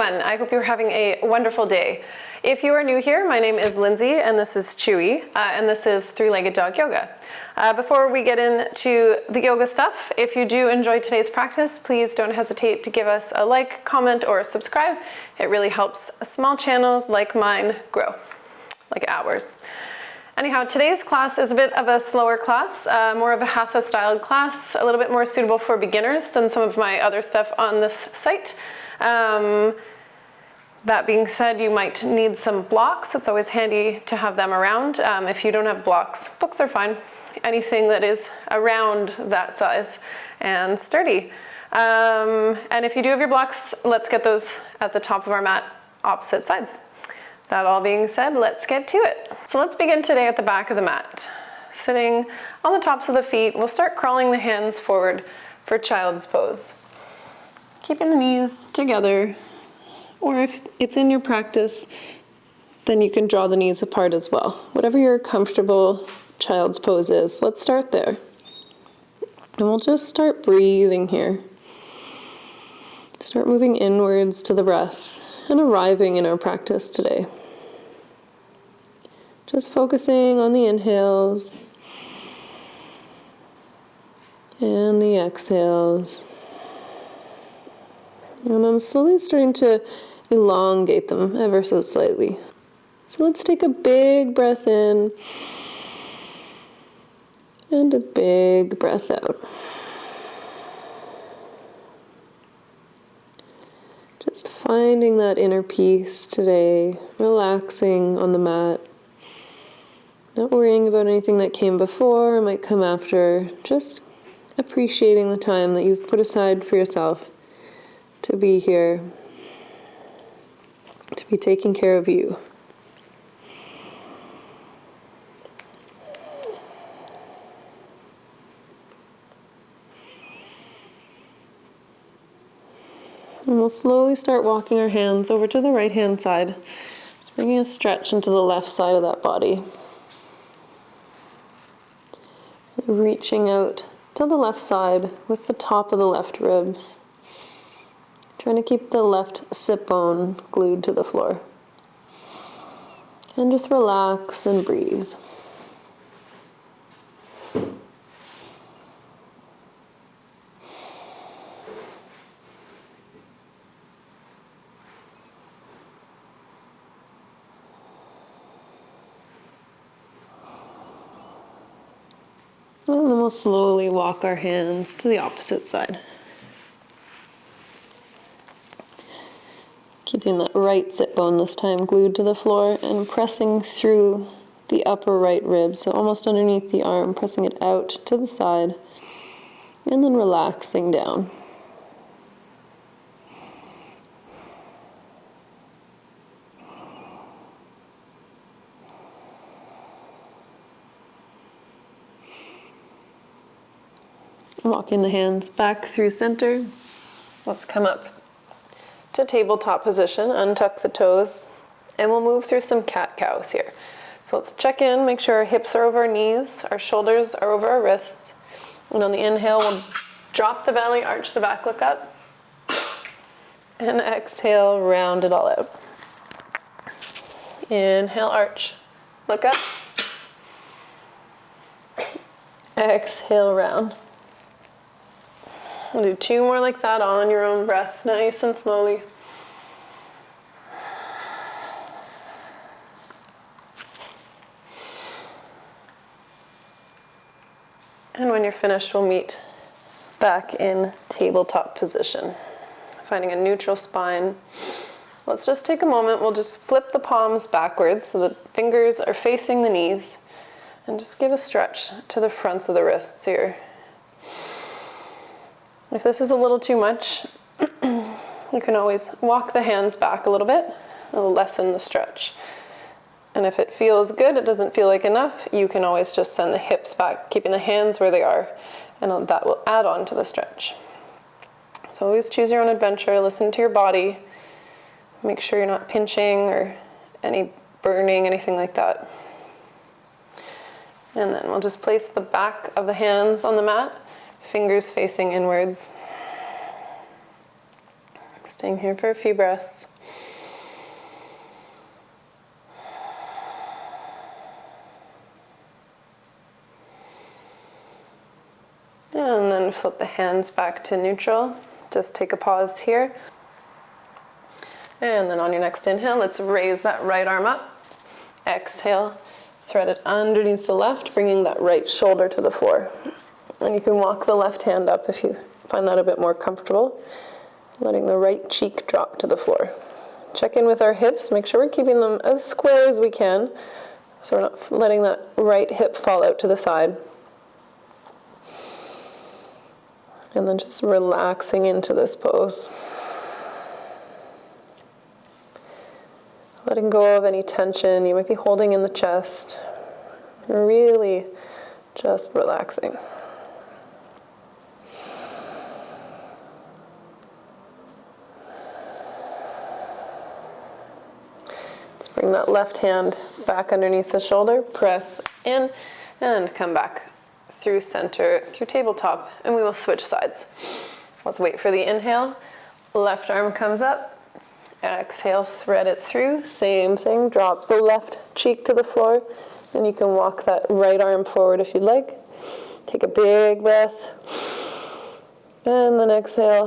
everyone. I hope you're having a wonderful day. If you are new here, my name is Lindsey and this is Chewy, and this is Three-Legged Dog Yoga. Before we get into the yoga stuff, if you do enjoy today's practice, please don't hesitate to give us a like, comment, or subscribe. It really helps small channels like mine grow, like ours. Anyhow, today's class is a bit of a slower class, more of a Hatha styled class, a little bit more suitable for beginners than some of my other stuff on this site. That being said, you might need some blocks. It's always handy to have them around. If you don't have blocks, books are fine. Anything that is around that size and sturdy. And if you do have your blocks, let's get those at the top of our mat, opposite sides. That all being said, let's get to it. So let's begin today at the back of the mat. Sitting on the tops of the feet, we'll start crawling the hands forward for child's pose. Keeping the knees together, or if it's in your practice, then you can draw the knees apart as well. Whatever your comfortable child's pose is, let's start there. And we'll just start breathing here. Start moving inwards to the breath and arriving in our practice today. Just focusing on the inhales and the exhales. And I'm slowly starting to elongate them ever so slightly. So let's take a big breath in and a big breath out. Just finding that inner peace today, relaxing on the mat. Not worrying about anything that came before or might come after, just appreciating the time that you've put aside for yourself to be here, to be taking care of you. And we'll slowly start walking our hands over to the right hand side, just bringing a stretch into the left side of that body. Reaching out to the left side with the top of the left ribs. Trying to keep the left sit bone glued to the floor. And just relax and breathe. And then we'll slowly walk our hands to the opposite side. Keeping that right sit bone this time glued to the floor and pressing through the upper right rib, so almost underneath the arm, pressing it out to the side, and then relaxing down. Walking the hands back through center. Let's come up to tabletop position, untuck the toes, and we'll move through some cat-cows here. So let's check in, make sure our hips are over our knees, our shoulders are over our wrists. And on the inhale, we'll drop the belly, arch the back, look up. And exhale, round it all out. Inhale, arch, look up. Exhale, round. We'll do 2 more like that on your own breath, nice and slowly. And when you're finished, we'll meet back in tabletop position. Finding a neutral spine. Let's just take a moment, we'll just flip the palms backwards so the fingers are facing the knees. And just give a stretch to the fronts of the wrists here. If this is a little too much, you can always walk the hands back a little bit. It'll lessen the stretch. And if it feels good, it doesn't feel like enough, you can always just send the hips back, keeping the hands where they are, and that will add on to the stretch. So always choose your own adventure, listen to your body, make sure you're not pinching or any burning, anything like that. And then we'll just place the back of the hands on the mat, fingers facing inwards. Staying here for a few breaths. And then flip the hands back to neutral. Just take a pause here. And then on your next inhale, let's raise that right arm up. Exhale, thread it underneath the left, bringing that right shoulder to the floor. And you can walk the left hand up if you find that a bit more comfortable. Letting the right cheek drop to the floor. Check in with our hips. Make sure we're keeping them as square as we can, so we're not letting that right hip fall out to the side. And then just relaxing into this pose. Letting go of any tension you might be holding in the chest. Really just relaxing. Let's bring that left hand back underneath the shoulder, press in, and come back through center, through tabletop, and we will switch sides. Let's wait for the inhale. Left arm comes up. Exhale, thread it through. Same thing, drop the left cheek to the floor, and you can walk that right arm forward if you'd like. Take a big breath, and then exhale.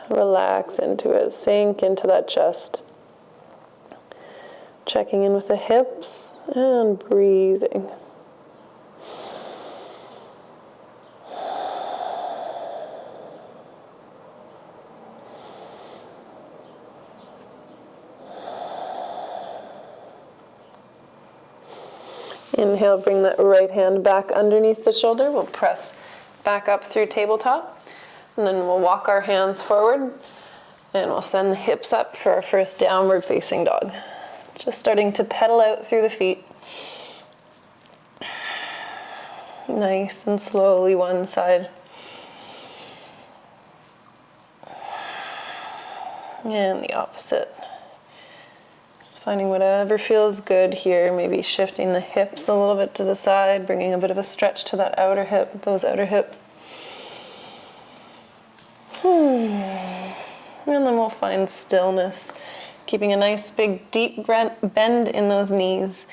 Relax into it, sink into that chest. Checking in with the hips and breathing. Inhale, bring that right hand back underneath the shoulder. We'll press back up through tabletop. And then we'll walk our hands forward. And we'll send the hips up for our first downward facing dog. Just starting to pedal out through the feet. Nice and slowly one side. And the opposite. Just finding whatever feels good here. Maybe shifting the hips a little bit to the side, bringing a bit of a stretch to that outer hip, those outer hips. And then we'll find stillness, keeping a nice big deep bend in those knees.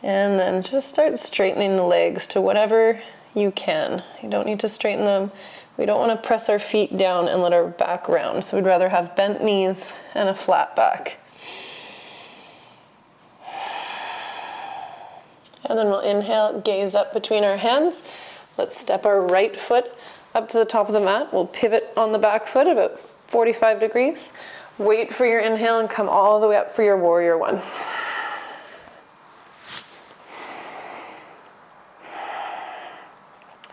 And then just start straightening the legs to whatever you can. You don't need to straighten them. We don't want to press our feet down and let our back round. So we'd rather have bent knees and a flat back. And then we'll inhale, gaze up between our hands. Let's step our right foot up to the top of the mat. We'll pivot on the back foot about 45 degrees. Wait for your inhale and come all the way up for your warrior one.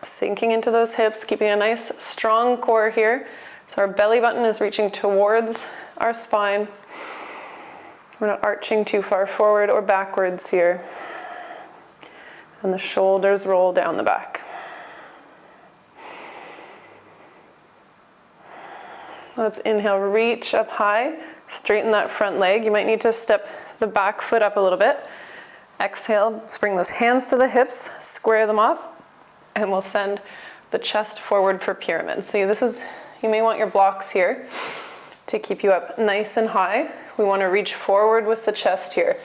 Sinking into those hips, keeping a nice strong core here. So our belly button is reaching towards our spine. We're not arching too far forward or backwards here. And the shoulders roll down the back. Let's inhale, reach up high, straighten that front leg. You might need to step the back foot up a little bit. Exhale, bring those hands to the hips, square them off, and we'll send the chest forward for pyramid. So you may want your blocks here to keep you up nice and high. We want to reach forward with the chest here.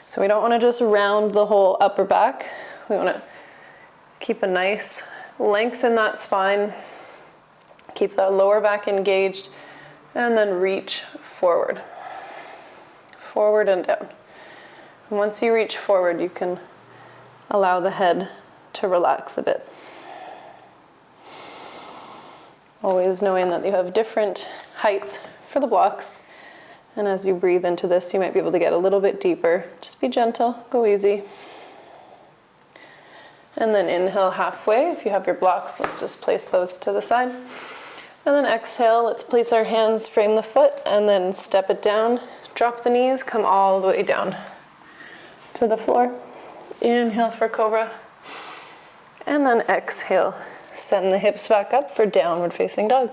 So we don't want to just round the whole upper back. We want to keep a nice length in that spine, keep that lower back engaged, and then reach forward. Forward and down. And once you reach forward, you can allow the head to relax a bit. Always knowing that you have different heights for the blocks. And as you breathe into this, you might be able to get a little bit deeper. Just be gentle, go easy. And then inhale halfway. If you have your blocks, let's just place those to the side. And then exhale, let's place our hands, frame the foot, and then step it down. Drop the knees, come all the way down to the floor. Inhale for cobra. And then exhale. Send the hips back up for downward facing dog.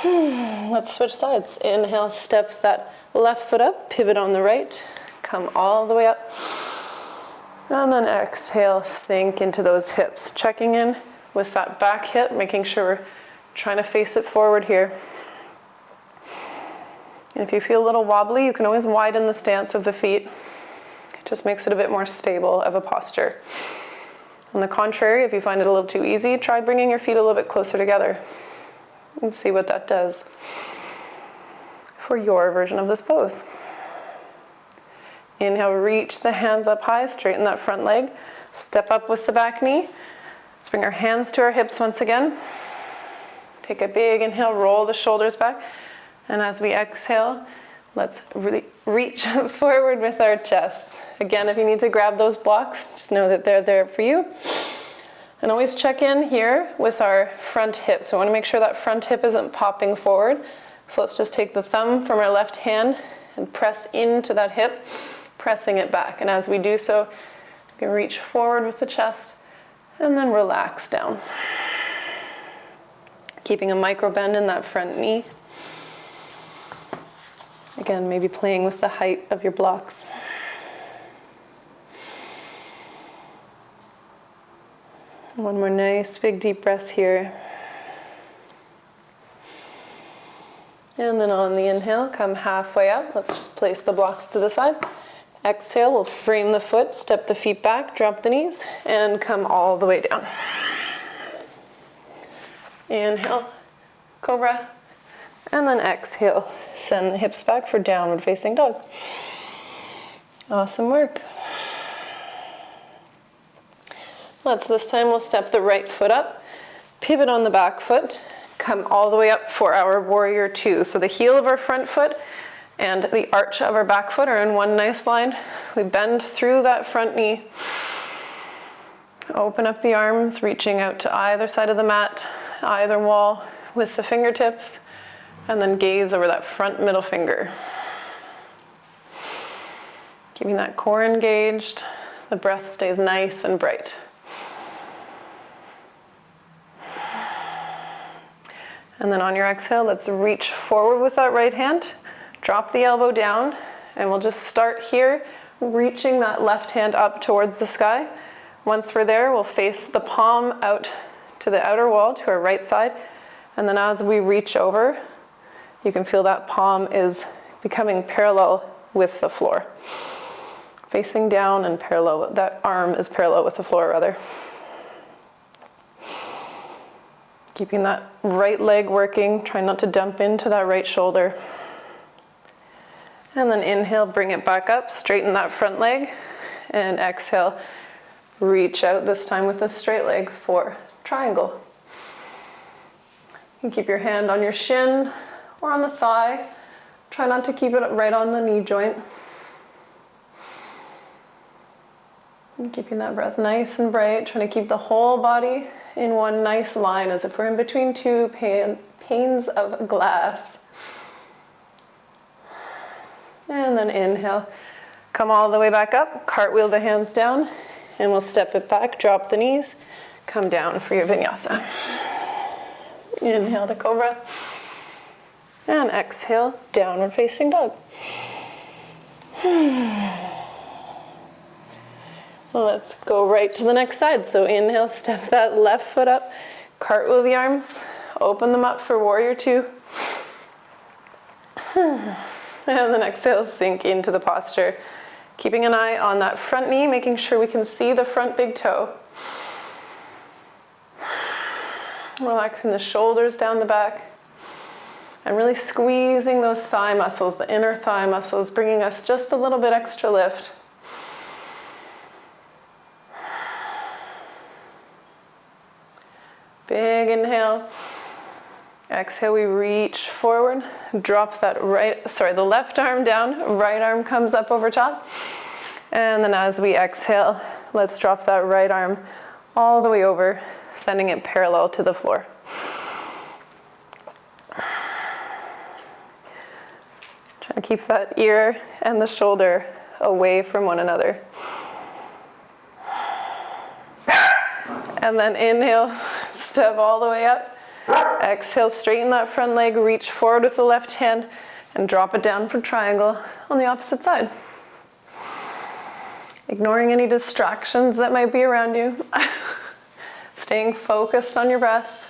Let's switch sides. Inhale, step that left foot up, pivot on the right, come all the way up. And then exhale, sink into those hips. Checking in with that back hip, making sure we're Trying to face it forward here. And if you feel a little wobbly, you can always widen the stance of the feet. It just makes it a bit more stable of a posture. On the contrary, if you find it a little too easy, try bringing your feet a little bit closer together and see what that does for your version of this pose. Inhale, reach the hands up high, straighten that front leg, step up with the back knee. Let's bring our hands to our hips once again. Take a big inhale, roll the shoulders back. And as we exhale, let's really reach forward with our chest. Again, if you need to grab those blocks, just know that they're there for you. And always check in here with our front hip. So we want to make sure that front hip isn't popping forward. So let's just take the thumb from our left hand and press into that hip, pressing it back. And as we do so, you can reach forward with the chest and then relax down. Keeping a micro bend in that front knee. Again, maybe playing with the height of your blocks. One more nice big deep breath here. And then on the inhale, come halfway up. Let's just place the blocks to the side. Exhale, we'll frame the foot, step the feet back, drop the knees, and come all the way down. Inhale, cobra. And then exhale, send the hips back for downward facing dog. Awesome work. This time we'll step the right foot up, pivot on the back foot, come all the way up for our warrior two. So the heel of our front foot and the arch of our back foot are in one nice line. We bend through that front knee. Open up the arms, reaching out to either side of the mat, either wall with the fingertips. And then gaze over that front middle finger. Keeping that core engaged, the breath stays nice and bright. And then on your exhale, let's reach forward with that right hand, drop the elbow down, and we'll just start here, reaching that left hand up towards the sky. Once we're there, we'll face the palm out to the outer wall, to our right side, and then as we reach over, you can feel that palm is becoming parallel with the floor. Facing down and parallel, that arm is parallel with the floor rather. Keeping that right leg working, try not to dump into that right shoulder. And then inhale, bring it back up, straighten that front leg, and exhale, reach out this time with a straight leg for triangle. You can keep your hand on your shin, or on the thigh. Try not to keep it right on the knee joint. And keeping that breath nice and bright, trying to keep the whole body in one nice line as if we're in between two panes of glass. And then inhale, come all the way back up, cartwheel the hands down, and we'll step it back, drop the knees, come down for your vinyasa. Inhale to cobra. And exhale, downward facing dog. Let's go right to the next side. So inhale, step that left foot up, cartwheel the arms, open them up for warrior two. And then exhale, sink into the posture. Keeping an eye on that front knee, making sure we can see the front big toe. Relaxing the shoulders down the back. And really squeezing those thigh muscles, the inner thigh muscles, bringing us just a little bit extra lift. Big inhale. Exhale, we reach forward, drop that the left arm down, right arm comes up over top. And then as we exhale, let's drop that right arm all the way over, sending it parallel to the floor. Try to keep that ear and the shoulder away from one another. And then inhale, step all the way up. Exhale, straighten that front leg, reach forward with the left hand, and drop it down for triangle on the opposite side. Ignoring any distractions that might be around you. Staying focused on your breath.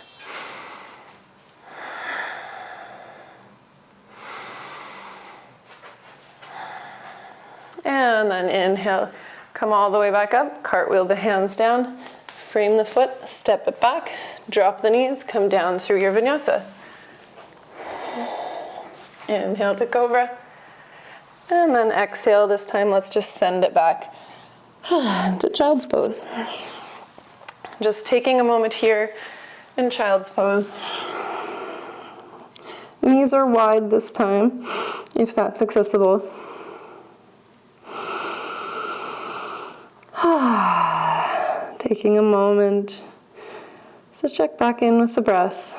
And then inhale, come all the way back up, cartwheel the hands down, frame the foot, step it back, drop the knees, come down through your vinyasa. Inhale to cobra. And then exhale, this time let's just send it back to child's pose. Just taking a moment here in child's pose. Knees are wide this time, if that's accessible. Taking a moment to check back in with the breath.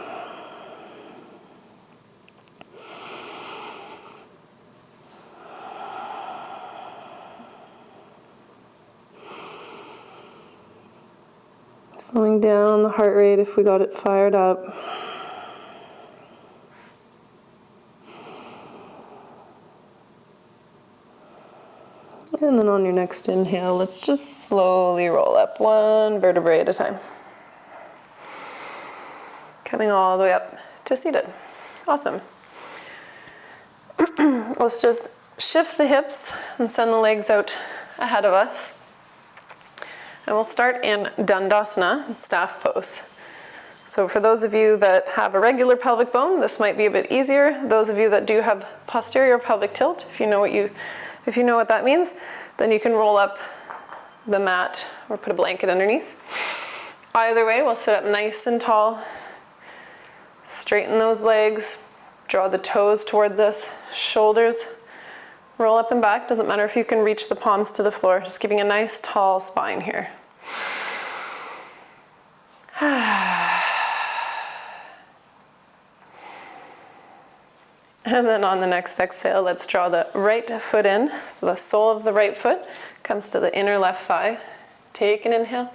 Slowing down the heart rate if we got it fired up. And then on your next inhale, let's just slowly roll up one vertebrae at a time. Coming all the way up to seated. Awesome. Let's just shift the hips and send the legs out ahead of us. And we'll start in Dandasana, staff pose. So for those of you that have a regular pelvic bone, this might be a bit easier. Those of you that do have posterior pelvic tilt, if you know what that means, then you can roll up the mat or put a blanket underneath. Either way, we'll sit up nice and tall. Straighten those legs, draw the toes towards us, shoulders roll up and back. Doesn't matter if you can reach the palms to the floor, just giving a nice tall spine here. And then on the next exhale, let's draw the right foot in. So the sole of the right foot comes to the inner left thigh. Take an inhale.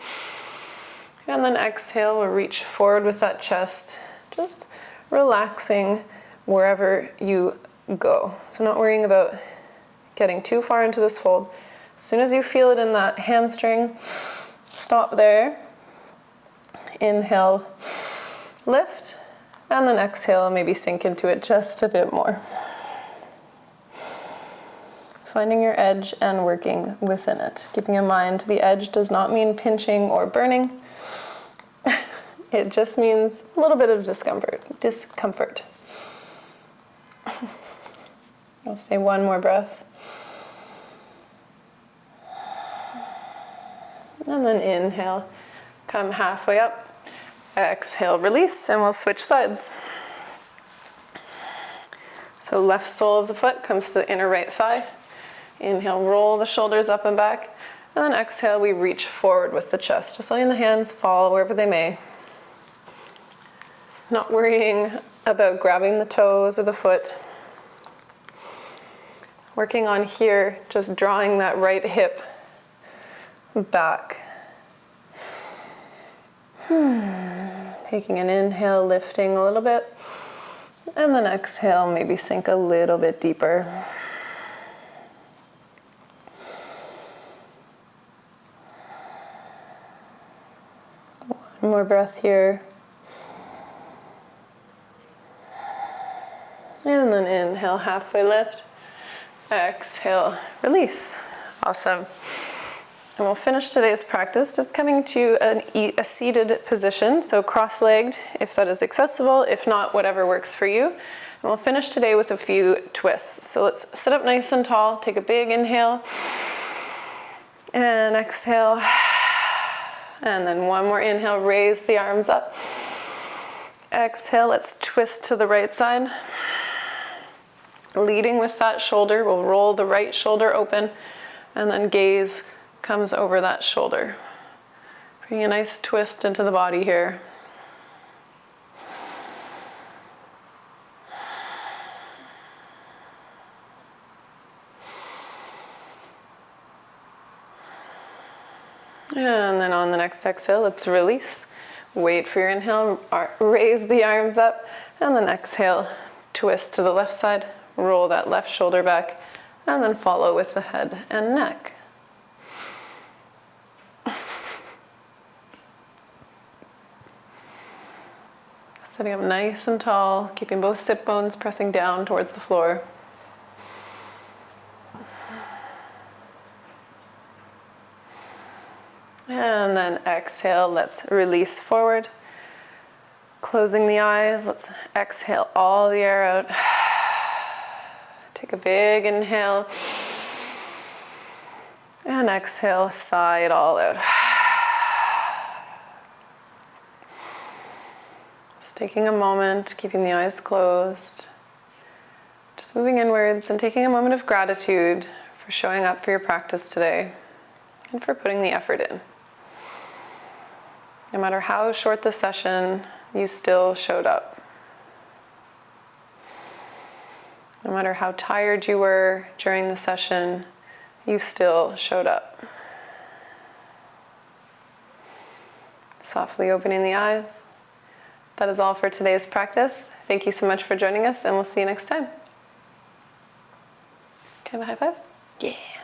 And then exhale, we'll reach forward with that chest, just relaxing wherever you go. So not worrying about getting too far into this fold. As soon as you feel it in that hamstring, stop there. Inhale, lift, and then exhale, maybe sink into it just a bit more. Finding your edge and working within it. Keeping in mind, the edge does not mean pinching or burning. It just means a little bit of discomfort. I'll say one more breath. And then inhale, come halfway up. Exhale, release, and we'll switch sides. So left sole of the foot comes to the inner right thigh. Inhale, roll the shoulders up and back. And then exhale, we reach forward with the chest, just letting the hands fall wherever they may. Not worrying about grabbing the toes or the foot. Working on here, just drawing that right hip back. Taking an inhale, lifting a little bit, and then exhale, maybe sink a little bit deeper. One more breath here. And then inhale, halfway lift. Exhale, release. Awesome. And we'll finish today's practice just coming to a seated position, so cross-legged if that is accessible, if not, whatever works for you. And we'll finish today with a few twists. So let's sit up nice and tall, take a big inhale, and exhale. And then one more inhale, raise the arms up. Exhale, let's twist to the right side. Leading with that shoulder, we'll roll the right shoulder open, and then gaze comes over that shoulder. Bring a nice twist into the body here. And then on the next exhale, let's release. Wait for your inhale, raise the arms up, and then exhale, twist to the left side, roll that left shoulder back, and then follow with the head and neck. Sitting up nice and tall, keeping both sit bones pressing down towards the floor. And then exhale, let's release forward. Closing the eyes, let's exhale all the air out. Take a big inhale. And exhale, sigh it all out. Just taking a moment, keeping the eyes closed. Just moving inwards and taking a moment of gratitude for showing up for your practice today and for putting the effort in. No matter how short the session, you still showed up. No matter how tired you were during the session, you still showed up. Softly opening the eyes. That is all for today's practice. Thank you so much for joining us, and we'll see you next time. Can I have a high five? Yeah.